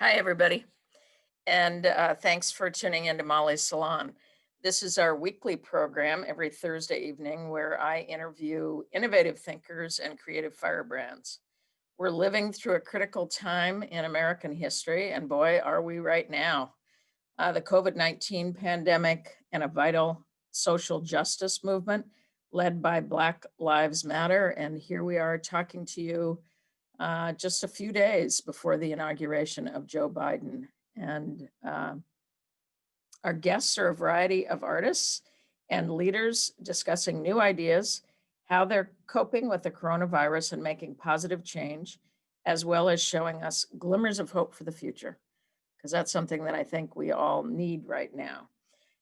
Hi, everybody, and thanks for tuning into Molly's Salon. This is our weekly program every Thursday evening where I interview innovative thinkers and creative firebrands. We're living through a critical time in American history, and boy, are we right now. The COVID-19 pandemic and a vital social justice movement led by Black Lives Matter. And here we are talking to you just a few days before the inauguration of Joe Biden. And our guests are a variety of artists and leaders discussing new ideas, how they're coping with the coronavirus and making positive change, as well as showing us glimmers of hope for the future, because that's something that I think we all need right now.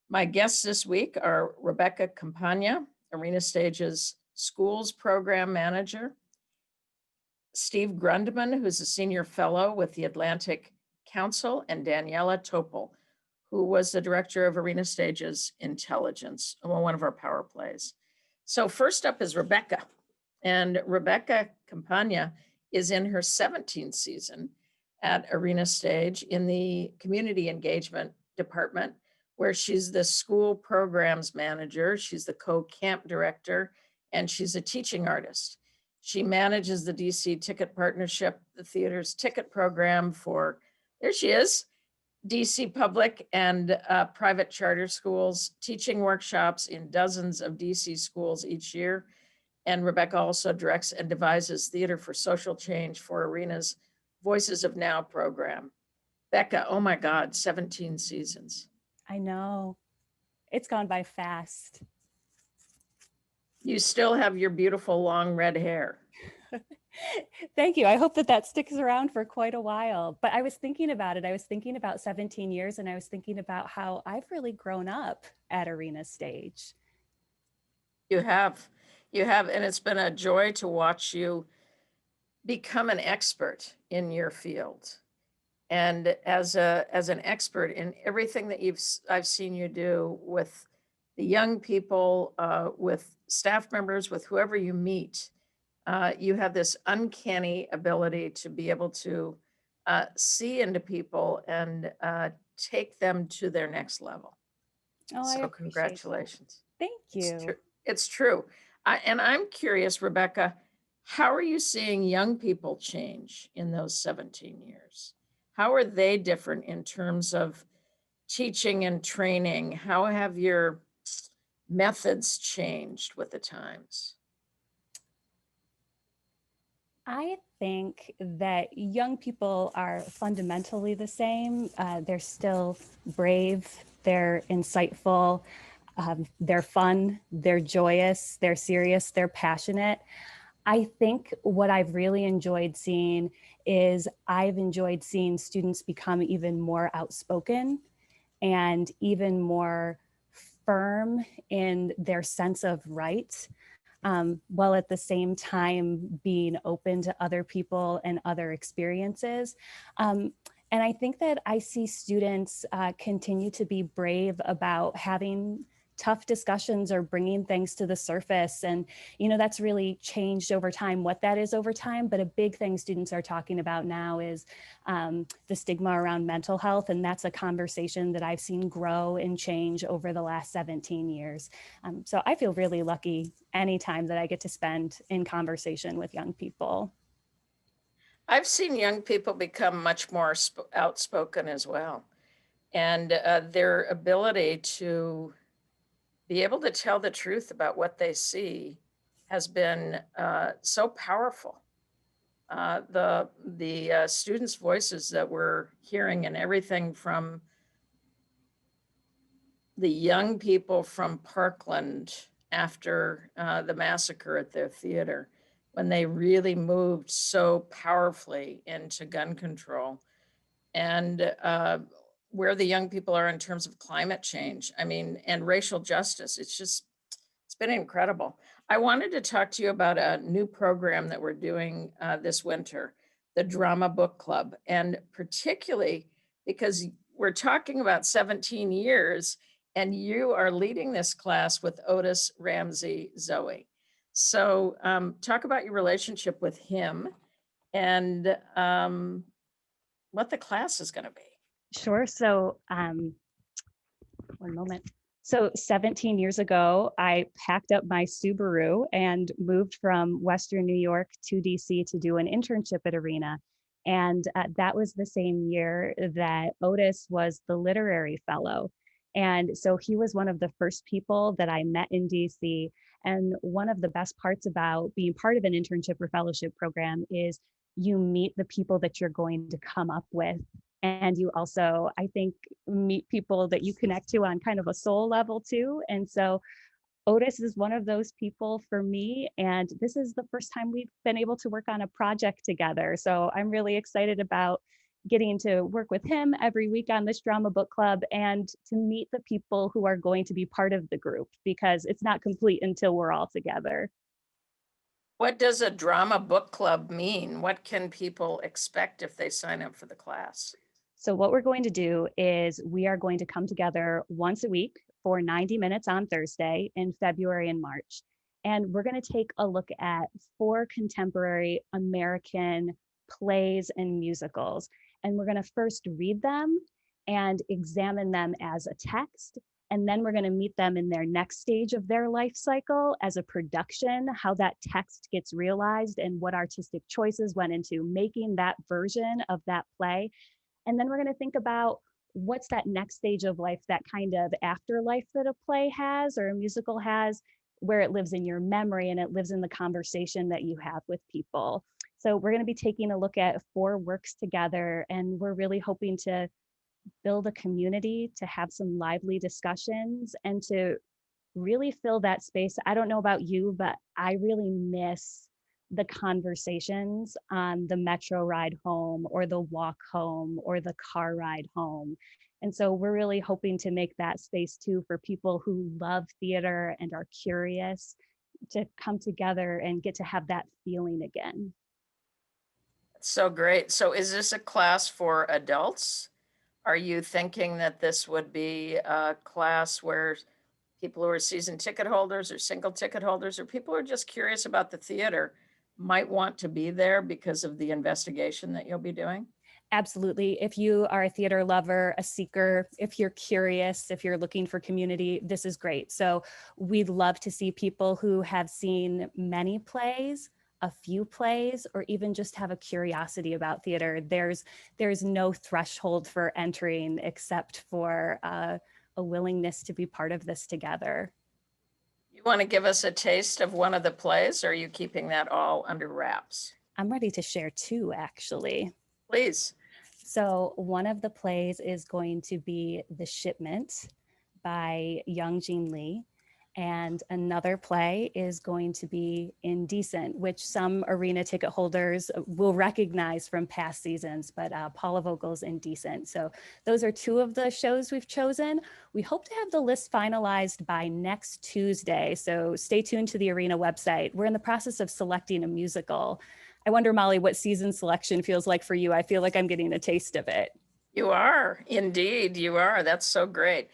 My guests this week are Rebecca Campana, Arena Stage's Schools Program Manager, Steve Grundman, who's a senior fellow with the Atlantic Council, and Daniella Topol, who was the director of Arena Stage's Intelligence, one of our power plays. So first up is Rebecca. And Rebecca Campana is in her 17th season at Arena Stage in the community engagement department, where she's the school programs manager, she's the co-camp director, and she's a teaching artist. She manages the DC Ticket Partnership, the theater's ticket program for, there she is, DC public and private charter schools, teaching workshops in dozens of DC schools each year. And Rebecca also directs and devises Theater for Social Change for Arena's Voices of Now program. Becca, oh my God, 17 seasons. I know. It's gone by fast. You still have your beautiful long red hair. Thank you. I hope that sticks around for quite a while. But I was thinking about it. I was thinking about 17 years and I was thinking about how I've really grown up at Arena Stage. You have. You have. And it's been a joy to watch you become an expert in your field. And as an expert in everything that I've seen you do with the young people, with staff members, with whoever you meet, you have this uncanny ability to be able to see into people and take them to their next level. Oh, I So appreciate that. congratulations. Thank It's you. true. It's true. And I'm curious, Rebecca, how are you seeing young people change in those 17 years? How are they different in terms of teaching and training? How have your methods changed with the times? I think that young people are fundamentally the same. They're still brave, they're insightful, they're fun, they're joyous, they're serious, they're passionate. I think what I've really enjoyed seeing is I've enjoyed seeing students become even more outspoken and even more firm in their sense of right, while at the same time being open to other people and other experiences. And I think that I see students continue to be brave about having tough discussions or bringing things to the surface. And, that's really changed over time, what that is over time. But a big thing students are talking about now is the stigma around mental health. And that's a conversation that I've seen grow and change over the last 17 years. So I feel really lucky anytime that I get to spend in conversation with young people. I've seen young people become much more outspoken as well. And their ability to be able to tell the truth about what they see has been so powerful. The students' voices that we're hearing, and everything from the young people from Parkland after the massacre at their theater, when they really moved so powerfully into gun control, and where the young people are in terms of climate change, I mean, and racial justice. It's been incredible. I wanted to talk to you about a new program that we're doing this winter, the Drama Book Club, and particularly because we're talking about 17 years, and you are leading this class with Otis Ramsey Zoe. So talk about your relationship with him, and what the class is going to be. Sure. So, one moment. So 17 years ago, I packed up my Subaru and moved from Western New York to DC to do an internship at Arena. And that was the same year that Otis was the literary fellow. And so he was one of the first people that I met in DC. And one of the best parts about being part of an internship or fellowship program is you meet the people that you're going to come up with. And you also, I think, meet people that you connect to on kind of a soul level too. And so Otis is one of those people for me. And this is the first time we've been able to work on a project together. So I'm really excited about getting to work with him every week on this drama book club and to meet the people who are going to be part of the group, because it's not complete until we're all together. What does a drama book club mean? What can people expect if they sign up for the class? So what we're going to do is we are going to come together once a week for 90 minutes on Thursday in February and March. And we're going to take a look at 4 contemporary American plays and musicals. And we're going to first read them and examine them as a text. And then we're going to meet them in their next stage of their life cycle as a production, how that text gets realized and what artistic choices went into making that version of that play. And then we're going to think about what's that next stage of life, that kind of afterlife that a play has or a musical has, where it lives in your memory and it lives in the conversation that you have with people. So we're going to be taking a look at 4 works together, and we're really hoping to build a community, to have some lively discussions, and to really fill that space. I don't know about you, but I really miss the conversations on the metro ride home or the walk home or the car ride home. And so we're really hoping to make that space too for people who love theater and are curious to come together and get to have that feeling again. So great. So is this a class for adults? Are you thinking that this would be a class where people who are season ticket holders or single ticket holders or people who are just curious about the theater might want to be there because of the investigation that you'll be doing? Absolutely. If you are a theater lover, a seeker, if you're curious, if you're looking for community, this is great. So we'd love to see people who have seen many plays, a few plays, or even just have a curiosity about theater. There's no threshold for entering except for a willingness to be part of this together. You want to give us a taste of one of the plays, or are you keeping that all under wraps? I'm ready to share 2, actually. Please. So one of the plays is going to be The Shipment by Young Jean Lee. And another play is going to be Indecent, which some arena ticket holders will recognize from past seasons, but Paula Vogel's Indecent. So those are 2 of the shows we've chosen. We hope to have the list finalized by next Tuesday. So stay tuned to the arena website. We're in the process of selecting a musical. I wonder, Molly, what season selection feels like for you. I feel like I'm getting a taste of it. You are, indeed, you are. That's so great.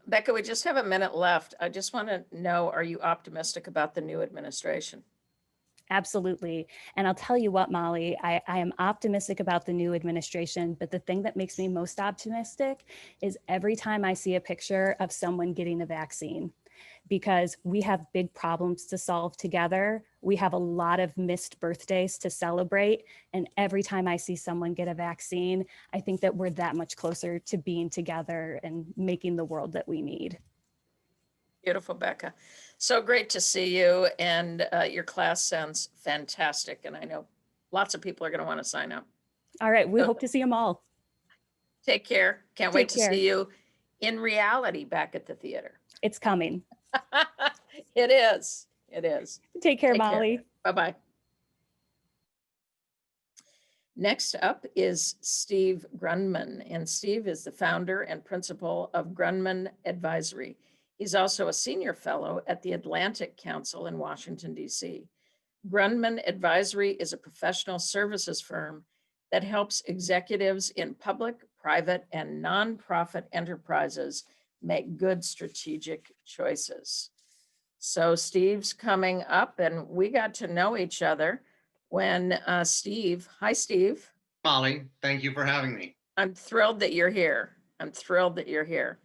Becca, we just have a minute left. I just want to know, are you optimistic about the new administration? Absolutely. And I'll tell you what, Molly, I am optimistic about the new administration, but the thing that makes me most optimistic is every time I see a picture of someone getting a vaccine, because we have big problems to solve together. We have a lot of missed birthdays to celebrate. And every time I see someone get a vaccine, I think that we're that much closer to being together and making the world that we need. Beautiful, Becca. So great to see you. And your class sounds fantastic. And I know lots of people are going to want to sign up. All right, we So hope to see them all. take care. Can't wait Take to care. see you in reality back at the theater. It's coming. It is. It is. Take care, Take care. Molly. Bye-bye. Next up is Steve Grundman, and Steve is the founder and principal of Grundman Advisory. He's also a senior fellow at the Atlantic Council in Washington, D.C. Grundman Advisory is a professional services firm that helps executives in public, private, and nonprofit enterprises make good strategic choices. So Steve's coming up, and we got to know each other when hi, Steve. Molly. Thank you for having me. I'm thrilled that you're here. I'm thrilled that you're here.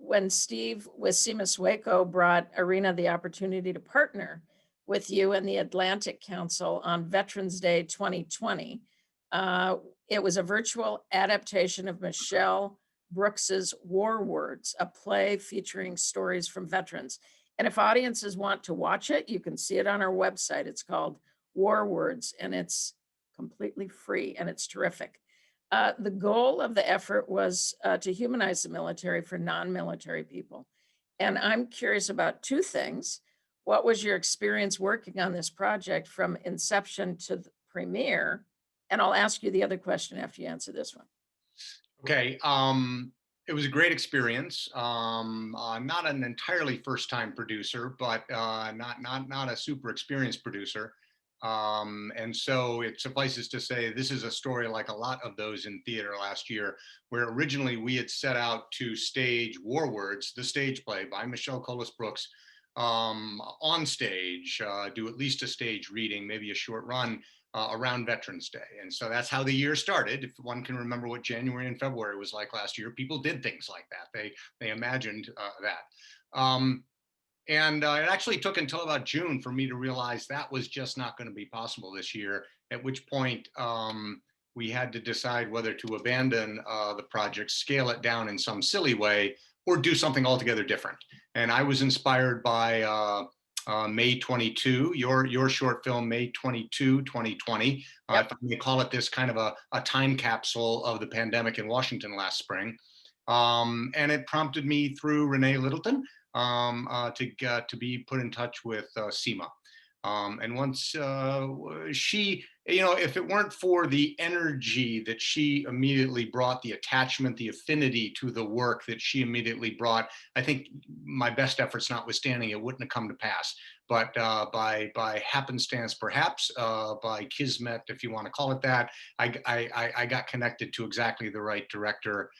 When Steve with Seamus Waco brought Arena the opportunity to partner with you and the Atlantic Council on Veterans Day 2020, uh, it was a virtual adaptation of Michelle Brooks's War Words, a play featuring stories from veterans. And if audiences want to watch it, you can see it on our website. It's called War Words, and it's completely free, and it's terrific. The goal of the effort was to humanize the military for non-military people. And I'm curious about two things. What was your experience working on this project from inception to the premiere? And I'll ask you the other question after you answer this one. Okay. It was a great experience. I'm not an entirely first-time producer, but not a super experienced producer. And so it suffices to say this is a story like a lot of those in theater last year, where originally we had set out to stage War Words, the stage play by Michelle Collis Brooks, on stage, do at least a stage reading, maybe a short run around Veterans Day. And so that's how the year started. If one can remember what January and February was like last year, people did things like that. They imagined that. And it actually took until about June for me to realize that was just not going to be possible this year, at which point we had to decide whether to abandon the project, scale it down in some silly way, or do something altogether different. And I was inspired by May 22, your short film, May 22, 2020. Yep. If I may call it this kind of a time capsule of the pandemic in Washington last spring. And it prompted me through Renee Littleton to be put in touch with SEMA. And once she, if it weren't for the energy that she immediately brought, the attachment, the affinity to the work that she immediately brought, I think my best efforts notwithstanding, it wouldn't have come to pass. But by happenstance, perhaps, by kismet, if you want to call it that, I got connected to exactly the right director.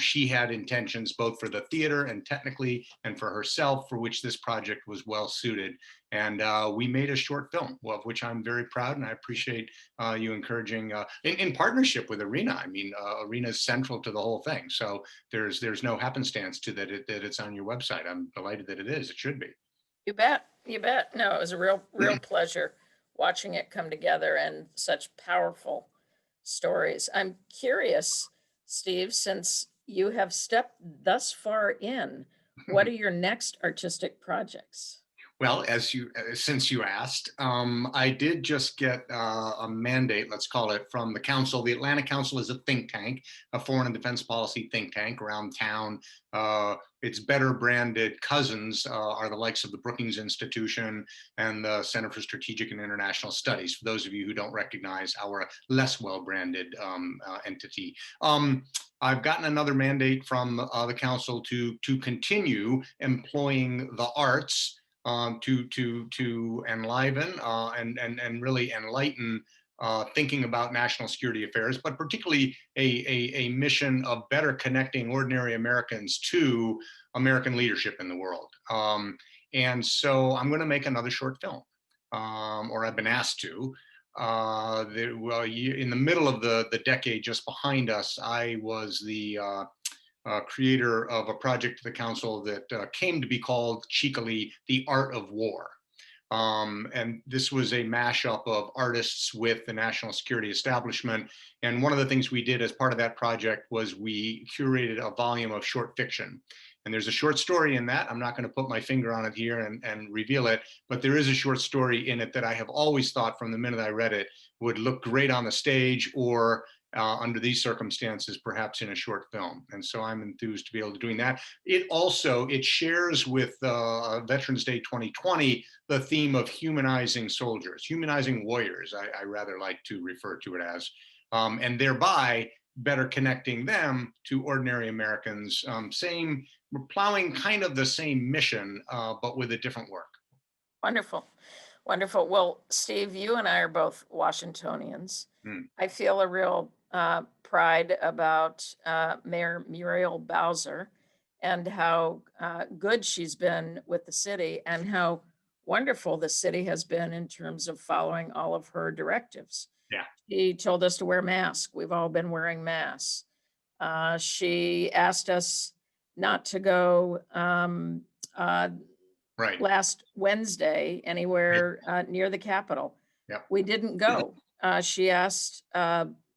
She had intentions both for the theater and technically, and for herself, for which this project was well suited. And we made a short film, of which I'm very proud, and I appreciate you encouraging in partnership with Arena. I mean, Arena is central to the whole thing, so there's no happenstance to that that it's on your website. I'm delighted that it is. It should be. You bet. You bet. No, it was a real pleasure watching it come together and such powerful stories. I'm curious, Steve, since you have stepped thus far in, what are your next artistic projects? Well, since you asked, I did just get a mandate, let's call it, from the council. The Atlantic Council is a think tank, a foreign and defense policy think tank around town. Its better branded cousins are the likes of the Brookings Institution and the Center for Strategic and International Studies, for those of you who don't recognize our less well branded entity. I've gotten another mandate from the council to continue employing the arts to enliven and really enlighten thinking about national security affairs, but particularly a mission of better connecting ordinary Americans to American leadership in the world. And so I'm going to make another short film, or I've been asked to. In the middle of the decade just behind us, I was the creator of a project to the council that came to be called cheekily The Art of War. And this was a mashup of artists with the national security establishment. And one of the things we did as part of that project was we curated a volume of short fiction. And there's a short story in that. I'm not going to put my finger on it here and reveal it, but there is a short story in it that I have always thought from the minute I read it would look great on the stage, or under these circumstances, perhaps in a short film. And so I'm enthused to be able to doing that. It shares with Veterans Day 2020 the theme of humanizing soldiers, humanizing warriors, I rather like to refer to it as, and thereby better connecting them to ordinary Americans. We're plowing kind of the same mission, but with a different work. Wonderful. Wonderful. Well, Steve, you and I are both Washingtonians. I feel a real pride about Mayor Muriel Bowser and how good she's been with the city, and how wonderful the city has been in terms of following all of her directives. Yeah. She told us to wear masks. We've all been wearing masks. She asked us not to go uh, Right. last Wednesday Right. anywhere near the Capitol. Yep. We didn't go. She asked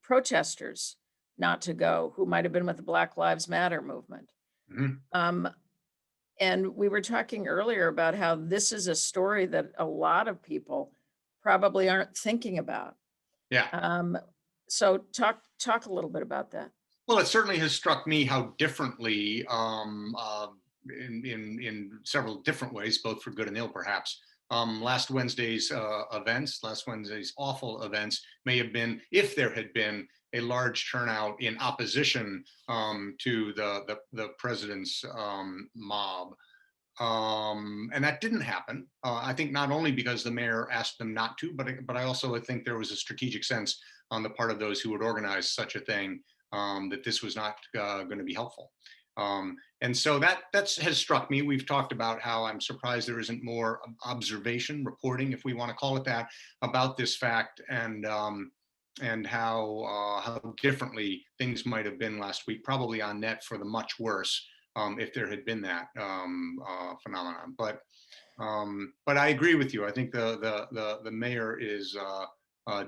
protesters not to go who might have been with the Black Lives Matter movement. Mhm. Um, and we were talking earlier about how this is a story that a lot of people probably aren't thinking about. Yeah. Um, so talk a little bit about that. Well, it certainly has struck me how differently, in several different ways, both for good and ill, perhaps. Last Wednesday's events, last Wednesday's awful events, may have been, if there had been a large turnout in opposition to the president's mob. And that didn't happen. I think not only because the mayor asked them not to, but I also think there was a strategic sense on the part of those who would organize such a thing, that this was not going to be helpful. And so that has struck me. We've talked about how I'm surprised there isn't more observation, reporting, if we want to call it that, about this fact, and how differently things might have been last week, probably on net for the much worse, if there had been that phenomenon. But I agree with you. I think the mayor is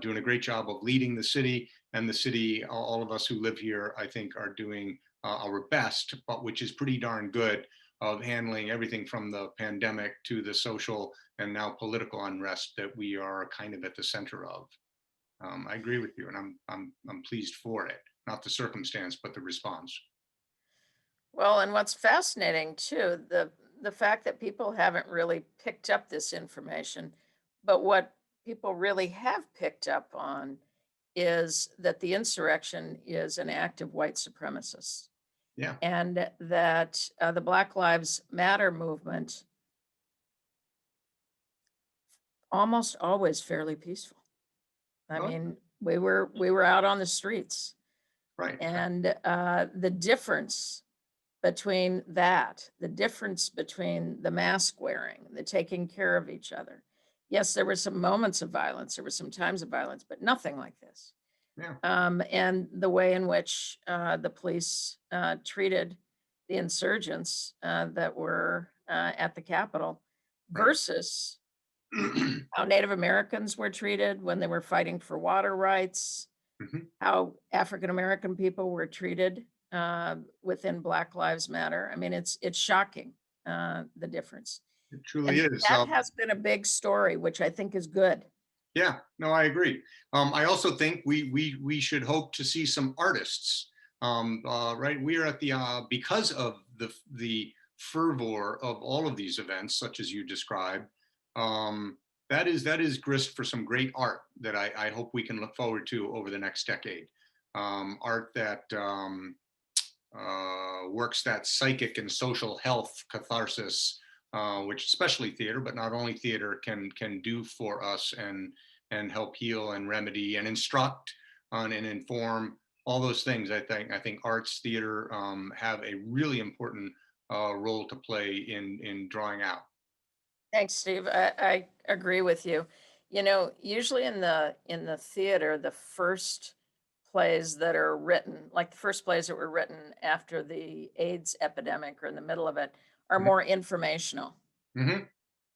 doing a great job of leading the city, and the city, all of us who live here, I think, are doing our best, but which is pretty darn good, of handling everything from the pandemic to the social and now political unrest that we are kind of at the center of. I agree with you, and I'm pleased for it. Not the circumstance, but the response. Well, and what's fascinating too, the fact that people haven't really picked up this information, but what people really have picked up on is that the insurrection is an act of white supremacists, Yeah. and that the Black Lives Matter movement almost always fairly peaceful. I Oh, mean, we were out on the streets, right. and the difference between that, the difference between the mask wearing, the taking care of each other. Yes, there were some moments of violence, there were some times of violence, but nothing like this. Yeah. And the way in which the police treated the insurgents that were at the Capitol Right. versus how Native Americans were treated when they were fighting for water rights, Mhm. how African American people were treated within Black Lives Matter. I mean, it's shocking the difference, It truly and is. that has been a big story, which I think is good. Yeah, no, I agree. I also think we should hope to see some artists. Right, we are at the because of the fervor of all of these events, such as you described. That is grist for some great art that I hope we can look forward to over the next decade. Art that works that psychic and social health catharsis, which especially theater, but not only theater, can do for us, and help heal and remedy and instruct on and inform, all those things. I think arts, theater, have a really important role to play in drawing out. Thanks, Steve. I agree with you. You know, usually in the theater, the first plays that are written, like the first plays that were written after the AIDS epidemic or in the middle of it, are Mhm. more informational. Mhm.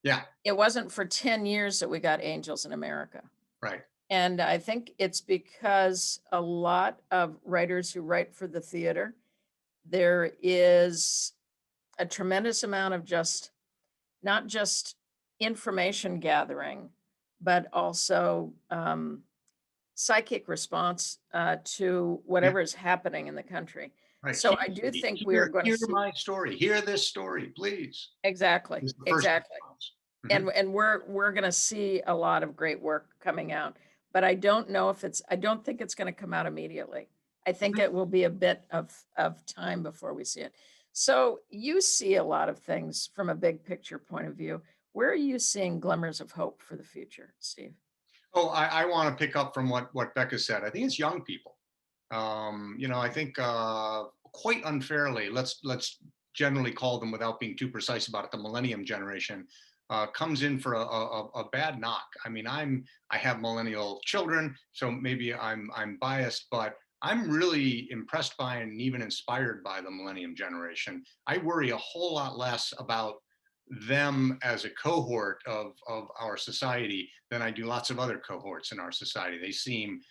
Yeah, It wasn't for 10 years that we got Angels in America. right. And I think it's because a lot of writers who write for the theater, there is a tremendous amount of just not just information gathering, but also psychic response to Yeah, whatever is happening in the country. right. So I do think we are going to Hear see my story. Hear this story, please. exactly, Is the first exactly. response. And Mhm. we're going to see a lot of great work coming out, but I don't think it's going to come out immediately. I think Mhm. it will be a bit of time before we see it. So you see a lot of things from a big picture point of view. Where are you seeing glimmers of hope for the future, Steve? Oh, I want to pick up from what Becca said. I think it's young people. I think quite unfairly, let's generally call them, without being too precise about it, the millennium generation. comes in for a bad knock. I mean, I have millennial children, so maybe I'm biased, but I'm really impressed by and even inspired by the millennium generation. I worry a whole lot less about them as a cohort of our society than I do lots of other cohorts in our society. They seem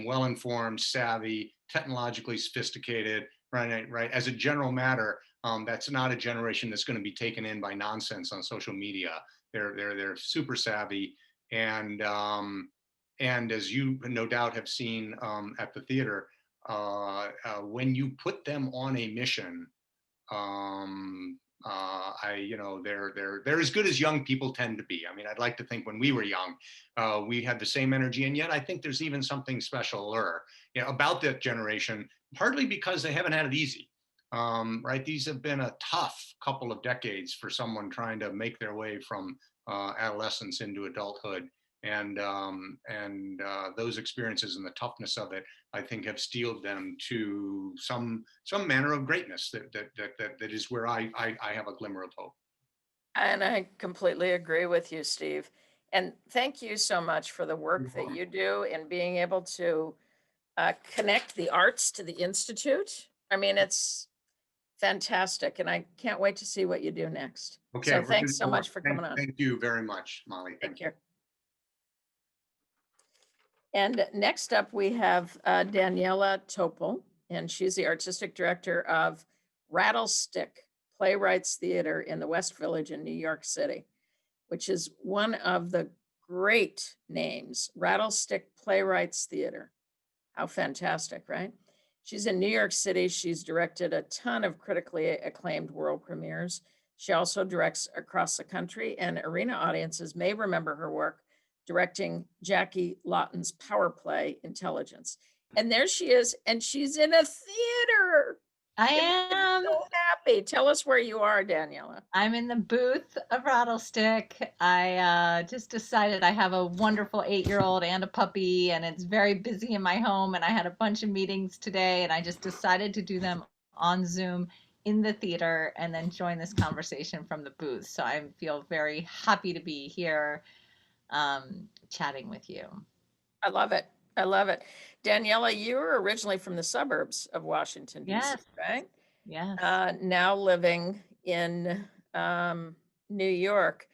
well informed, savvy, technologically sophisticated, right? Right. As a general matter, that's not a generation that's going to be taken in by nonsense on social media. They're super savvy, and as you no doubt have seen at the theater, when you put them on a mission, they're as good as young people tend to be. I mean, I'd like to think when we were young, we had the same energy, and yet I think there's even something special about that generation, partly because they haven't had it easy. Right? These have been a tough couple of decades for someone trying to make their way from adolescence into adulthood, and those experiences and the toughness of it, I think, have steeled them to some manner of greatness that is where I have a glimmer of hope. And I completely agree with you, Steve. And thank you so much for the work that you do in being able to connect the arts to the Institute. I mean, it's fantastic, and I can't wait to see what you do next. Okay, So we're gonna thanks so go on. much for coming on. Thank you very much, Molly. Take Thank you. care. And next up, we have Daniella Topol, and she's the artistic director of Rattlestick Playwrights Theater in the West Village in New York City, which is one of the great names, Rattlestick Playwrights Theater. How fantastic, right? She's in New York City. She's directed a ton of critically acclaimed world premieres. She also directs across the country, and arena audiences may remember her work directing Jackie Lawton's power play, Intelligence. And there she is, and she's in a theater. I It makes me am. so happy. Tell us where you are, Daniela. I'm in the booth of Rattlestick. I just decided I have a wonderful 8-year-old and a puppy, and it's very busy in my home. And I had a bunch of meetings today, and I just decided to do them on Zoom in the theater and then join this conversation from the booth. So I feel very happy to be here chatting with you. I love it. I love it. Daniela, you were originally from the suburbs of Washington, D.C., Yes. right? Yes. Now living in New York.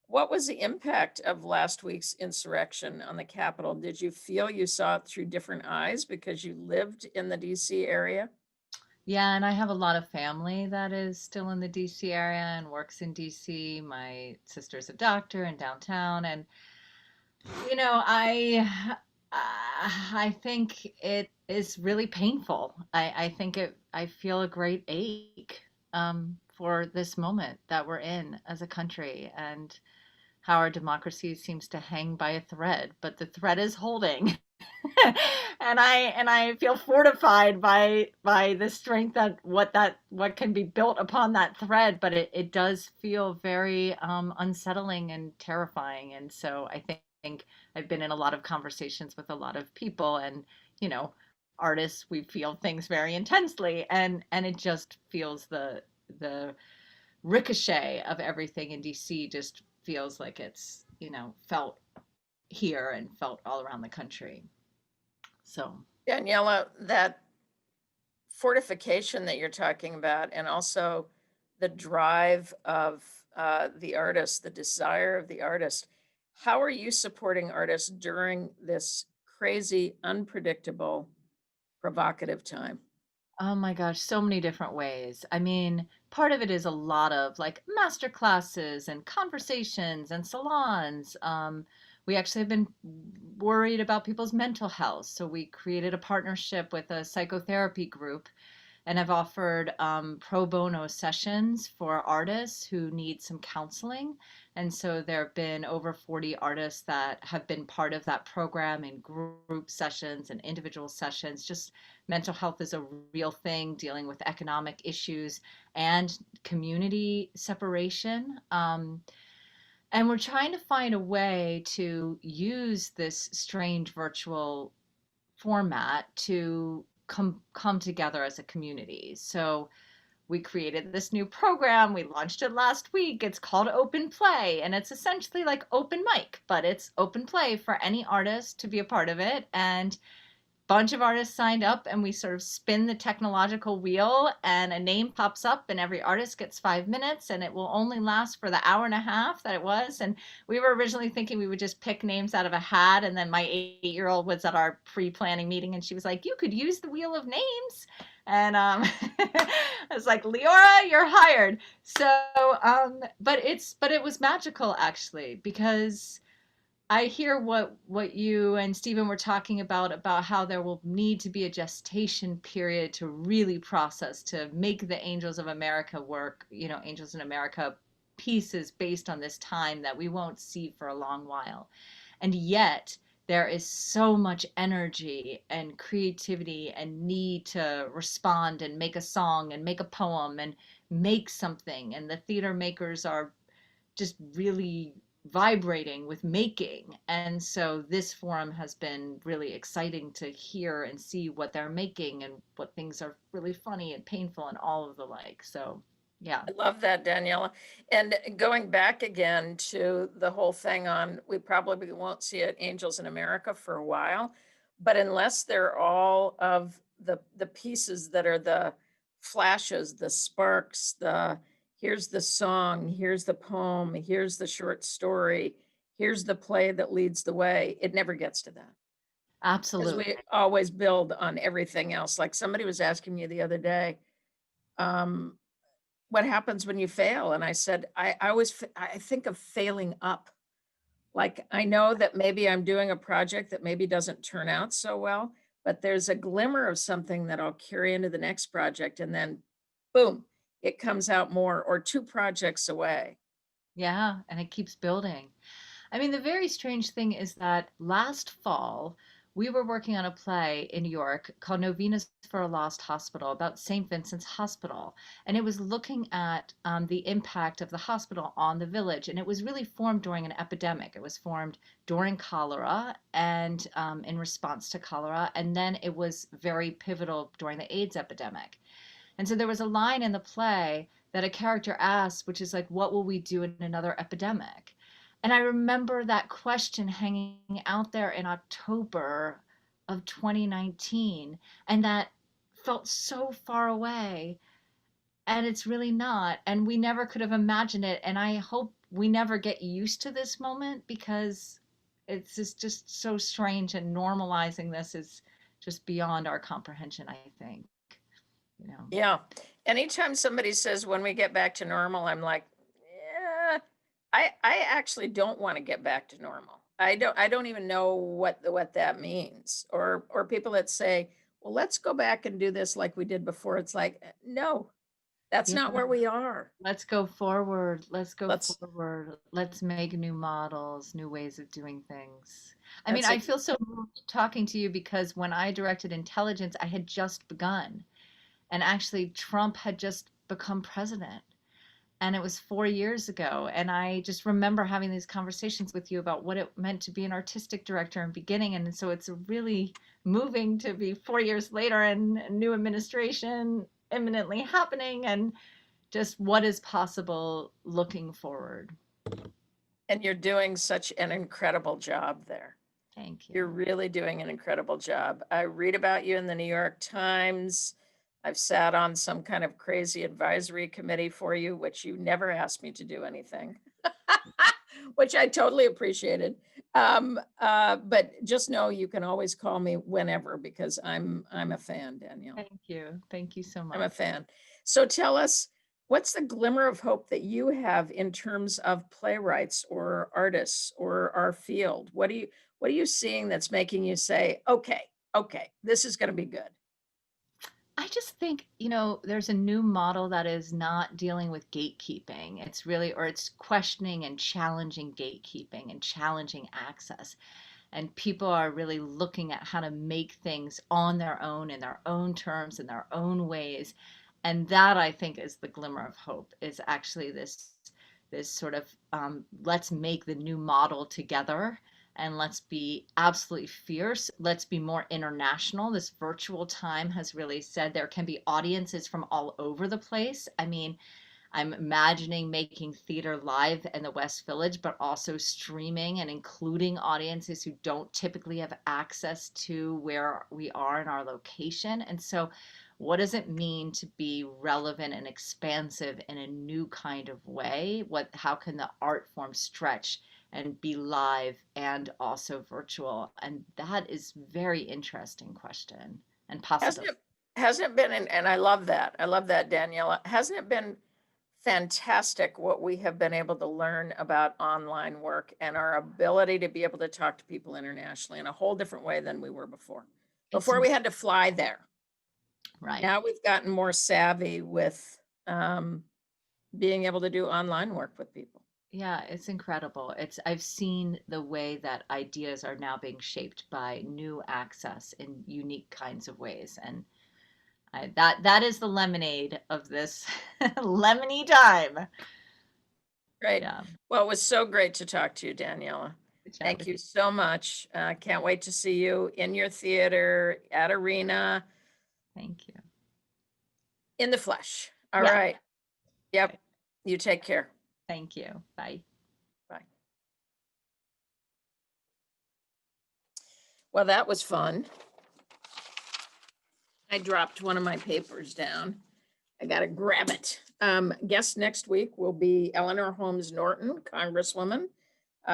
What was the impact of last week's insurrection on the Capitol? Did you feel you saw it through different eyes because you lived in the DC area? Yeah, and I have a lot of family that is still in the DC area and works in DC. My sister's a doctor in downtown, and I think it is really painful. I feel a great ache for this moment that we're in as a country, and how our democracy seems to hang by a thread, but the thread is holding. And I feel fortified by the strength that what can be built upon that thread, but it does feel very unsettling and terrifying. And so I think I've been in a lot of conversations with a lot of people, and artists, we feel things very intensely, and it just feels the ricochet of everything in DC just feels like it's felt here and felt all around the country. So Daniela, that fortification that you're talking about, and also the drive of the artist, the desire of the artist, how are you supporting artists during this crazy, unpredictable, provocative time? oh my gosh, so many different ways. I mean, part of it is a lot of like master classes and conversations and salons. We actually have been worried about people's mental health. So we created a partnership with a psychotherapy group and have offered pro bono sessions for artists who need some counseling. And so there have been over 40 artists that have been part of that program in group sessions and individual sessions. Just mental health is a real thing, dealing with economic issues and community separation. And we're trying to find a way to use this strange virtual format to come together as a community. So we created this new program. We launched it last week. It's called Open Play, and it's essentially like open mic, but it's open play for any artist to be a part of it. And bunch of artists signed up, and we sort of spin the technological wheel and a name pops up and every artist gets 5 minutes, and it will only last for the hour and a half that it was. And we were originally thinking we would just pick names out of a hat, and then my 8-year-old was at our pre-planning meeting and she was like, you could use the wheel of names. And I was like, Leora, you're hired. So but it was magical actually, because I hear what you and Stephen were talking about how there will need to be a gestation period to really process, to make the Angels of America work, Angels in America pieces based on this time that we won't see for a long while. And yet there is so much energy and creativity and need to respond and make a song and make a poem and make something. And the theater makers are just really vibrating with making. And so this forum has been really exciting to hear and see what they're making and what things are really funny and painful and all of the like. So yeah. I love that, Daniela. And going back again to the whole thing on, we probably won't see it Angels in America for a while, but unless they're all of the pieces that are the flashes, the sparks, here's the song, here's the poem, here's the short story, here's the play that leads the way, it never gets to that. Because Absolutely. we always build on everything else. Like somebody was asking me the other day, what happens when you fail? And I said, I always, I think of failing up. Like, I know that maybe I'm doing a project that maybe doesn't turn out so well, but there's a glimmer of something that I'll carry into the next project. And then boom, it comes out more, or 2 projects away. Yeah, and it keeps building. I mean, the very strange thing is that last fall, we were working on a play in New York called Novenas for a Lost Hospital about St. Vincent's Hospital. And it was looking at the impact of the hospital on the village. And it was really formed during an epidemic. It was formed during cholera and in response to cholera. And then it was very pivotal during the AIDS epidemic. And so there was a line in the play that a character asks, which is like, what will we do in another epidemic? And I remember that question hanging out there in October of 2019. And that felt so far away. And it's really not. And we never could have imagined it. And I hope we never get used to this moment, because it's just so strange. And normalizing this is just beyond our comprehension, I think. Yeah. Anytime somebody says when we get back to normal, I'm like, yeah, I actually don't want to get back to normal. I don't even know what that means. Or people that say, well, let's go back and do this like we did before. It's like, no, that's Yeah. not where we are. Let's go forward. Let's go Let's forward. Let's make new models, new ways of doing things. I mean, that's I it. feel so moved talking to you because when I directed Intelligence, I had just begun. And actually, Trump had just become president. And it was 4 years ago. And I just remember having these conversations with you about what it meant to be an artistic director and beginning. And so it's really moving to be 4 years later and a new administration imminently happening, and just what is possible looking forward. And you're doing such an incredible job there. Thank You're you. really doing an incredible job. I read about you in the New York Times. I've sat on some kind of crazy advisory committee for you, which you never asked me to do anything, which I totally appreciated. But just know you can always call me whenever, because I'm a fan, Danielle. Thank you. Thank you so I'm a much. fan. So tell us, what's the glimmer of hope that you have in terms of playwrights or artists or our field? What are you seeing that's making you say, okay, this is going to be good? I just think, there's a new model that is not dealing with gatekeeping. It's really, or it's questioning and challenging gatekeeping and challenging access. And people are really looking at how to make things on their own, in their own terms, in their own ways. And that, I think, is the glimmer of hope, is actually this sort of let's make the new model together. and let's be absolutely fierce. Let's be more international. This virtual time has really said there can be audiences from all over the place. I mean, I'm imagining making theater live in the West Village, but also streaming and including audiences who don't typically have access to where we are in our location. And so, what does it mean to be relevant and expansive in a new kind of way? How can the art form stretch and be live and also virtual? And that is very interesting question and possible. Hasn't it been, and I love that. I love that, Daniela. Hasn't it been fantastic what we have been able to learn about online work and our ability to be able to talk to people internationally in a whole different way than we were before? Before we had to fly there. Right. Now we've gotten more savvy with being able to do online work with people. Yeah, it's incredible. I've seen the way that ideas are now being shaped by new access in unique kinds of ways. And that is the lemonade of this lemony time. Great. Yeah. Well, it was so great to talk to you, Daniela. Thank you so much. Can't wait to see you in your theater, at Arena. Thank you. In the flesh. All Yeah. right. Yep. You take care. Thank you. Bye. Bye. Well, that was fun. I dropped one of my papers down. I got to grab it. Guest next week will be Eleanor Holmes Norton, Congresswoman,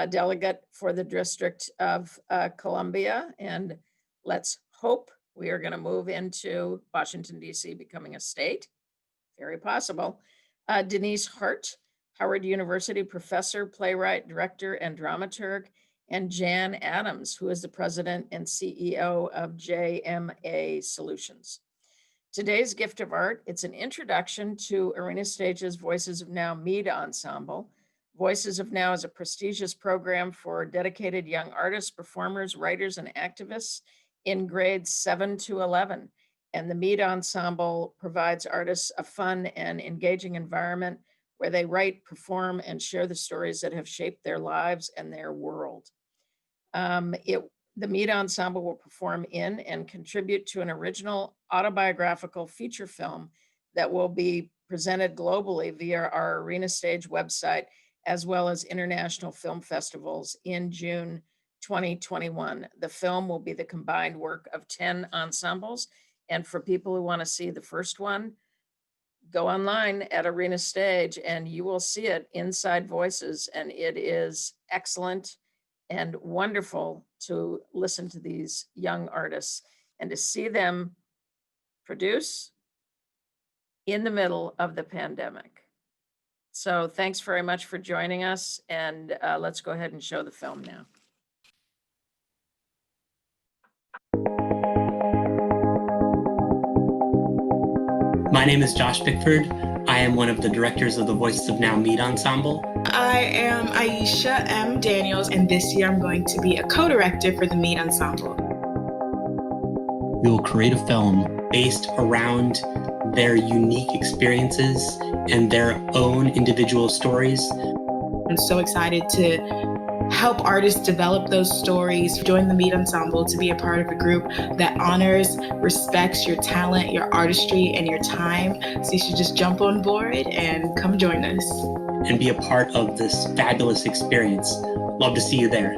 delegate for the District of Columbia. And let's hope we are going to move into Washington, D.C., becoming a state. Very possible. Denise Hart, Howard University professor, playwright, director, and dramaturg, and Jan Adams, who is the president and CEO of JMA Solutions. Today's gift of art, it's an introduction to Arena Stage's Voices of Now Mead Ensemble. Voices of Now is a prestigious program for dedicated young artists, performers, writers, and activists in grades 7 to 11. And the Mead Ensemble provides artists a fun and engaging environment where they write, perform, and share the stories that have shaped their lives and their world. The Mead Ensemble will perform in and contribute to an original autobiographical feature film that will be presented globally via our Arena Stage website, as well as international film festivals in June 2021. The film will be the combined work of 10 ensembles. And for people who want to see the first one, go online at Arena Stage and you will see it, Inside Voices, and it is excellent and wonderful to listen to these young artists and to see them produce in the middle of the pandemic. So thanks very much for joining us, and let's go ahead and show the film now. My name is Josh Bickford. I am one of the directors of the Voices of Now Mead Ensemble. I am Aisha M. Daniels, and this year I'm going to be a co-director for the Mead Ensemble. We will create a film based around their unique experiences and their own individual stories. I'm so excited to help artists develop those stories. Join the Mead Ensemble to be a part of a group that honors, respects your talent, your artistry, and your time. So you should just jump on board and come join us. And be a part of this fabulous experience. Love to see you there.